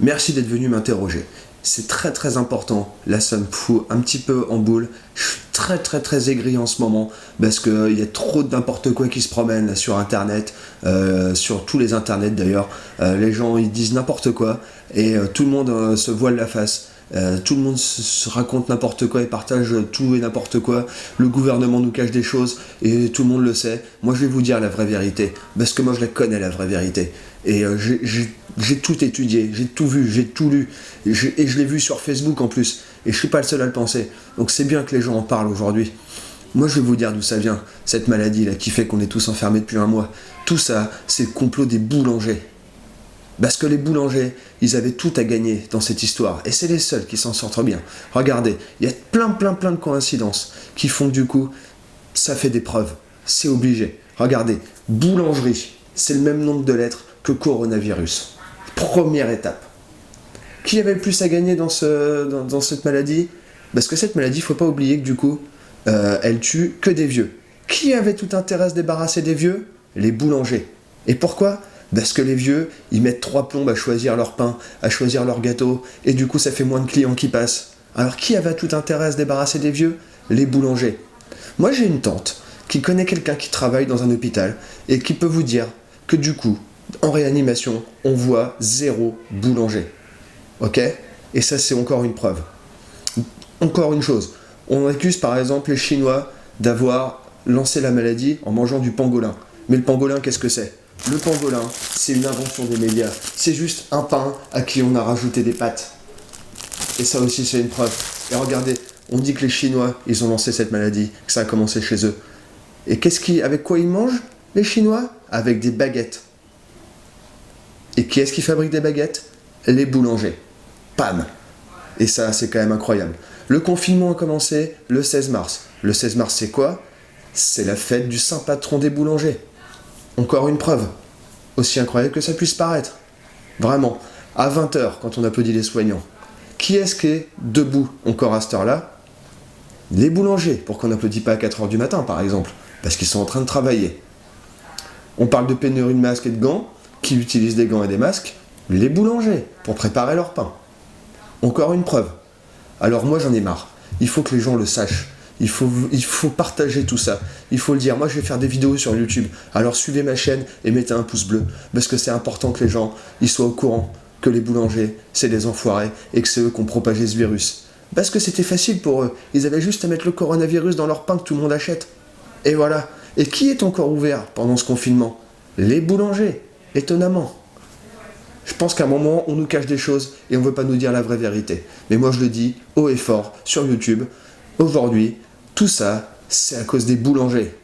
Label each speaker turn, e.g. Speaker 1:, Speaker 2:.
Speaker 1: Merci d'être venu m'interroger. C'est très très important. Là, ça me fout un petit peu en boule. Je suis très aigri en ce moment parce qu'il y a trop de n'importe quoi qui se promène là, sur Internet, sur tous les Internets d'ailleurs. Les gens ils disent n'importe quoi et tout le monde se voile la face. Tout le monde se raconte n'importe quoi et partage tout et n'importe quoi. Le gouvernement nous cache des choses et tout le monde le sait. Moi je vais vous dire la vraie vérité parce que moi je la connais la vraie vérité. Et j'ai tout étudié, j'ai tout vu, j'ai tout lu. Et je l'ai vu sur Facebook en plus. Et je suis pas le seul à le penser. Donc c'est bien que les gens en parlent aujourd'hui. Moi je vais vous dire d'où ça vient, cette maladie là qui fait qu'on est tous enfermés depuis un mois. Tout ça, c'est le complot des boulangers. Parce que les boulangers, ils avaient tout à gagner dans cette histoire. Et c'est les seuls qui s'en sortent bien. Regardez, il y a plein de coïncidences qui font que du coup, ça fait des preuves. C'est obligé. Regardez, boulangerie, c'est le même nombre de lettres que coronavirus. Première étape. Qui avait le plus à gagner dans cette maladie? Parce que cette maladie, il ne faut pas oublier que du coup, elle tue que des vieux. Qui avait tout intérêt à se débarrasser des vieux? Les boulangers. Et pourquoi? Parce que les vieux, ils mettent 3 plombes à choisir leur pain, à choisir leur gâteau, et du coup ça fait moins de clients qui passent. Alors qui avait tout intérêt à se débarrasser des vieux? Les boulangers. Moi j'ai une tante qui connaît quelqu'un qui travaille dans un hôpital, et qui peut vous dire que du coup, en réanimation, on voit 0 boulanger. Ok? Et ça c'est encore une preuve. Encore une chose, on accuse par exemple les Chinois d'avoir lancé la maladie en mangeant du pangolin. Mais le pangolin, qu'est-ce que c'est? Le pangolin, c'est une invention des médias. C'est juste un pain à qui on a rajouté des pâtes. Et ça aussi, c'est une preuve. Et regardez, on dit que les Chinois, ils ont lancé cette maladie, que ça a commencé chez eux. Et avec quoi ils mangent, les Chinois? Avec des baguettes. Et qui est-ce qui fabrique des baguettes? Les boulangers. Pam! Et ça, c'est quand même incroyable. Le confinement a commencé le 16 mars. Le 16 mars, c'est quoi? C'est la fête du saint patron des boulangers. Encore une preuve, aussi incroyable que ça puisse paraître. Vraiment, à 20h, quand on applaudit les soignants, qui est-ce qui est debout encore à cette heure-là? Les boulangers, pour qu'on n'applaudisse pas à 4h du matin, par exemple, parce qu'ils sont en train de travailler. On parle de pénurie de masques et de gants, qui utilisent des gants et des masques? Les boulangers, pour préparer leur pain. Encore une preuve. Alors moi j'en ai marre, il faut que les gens le sachent. Il faut partager tout ça. Il faut le dire. Moi, je vais faire des vidéos sur YouTube. Alors, suivez ma chaîne et mettez un pouce bleu. Parce que c'est important que les gens ils soient au courant que les boulangers, c'est des enfoirés et que c'est eux qui ont propagé ce virus. Parce que c'était facile pour eux. Ils avaient juste à mettre le coronavirus dans leur pain que tout le monde achète. Et voilà. Et qui est encore ouvert pendant ce confinement? Les boulangers. Étonnamment. Je pense qu'à un moment, on nous cache des choses et on ne veut pas nous dire la vraie vérité. Mais moi, je le dis haut et fort sur YouTube. Aujourd'hui, tout ça, c'est à cause des boulangers.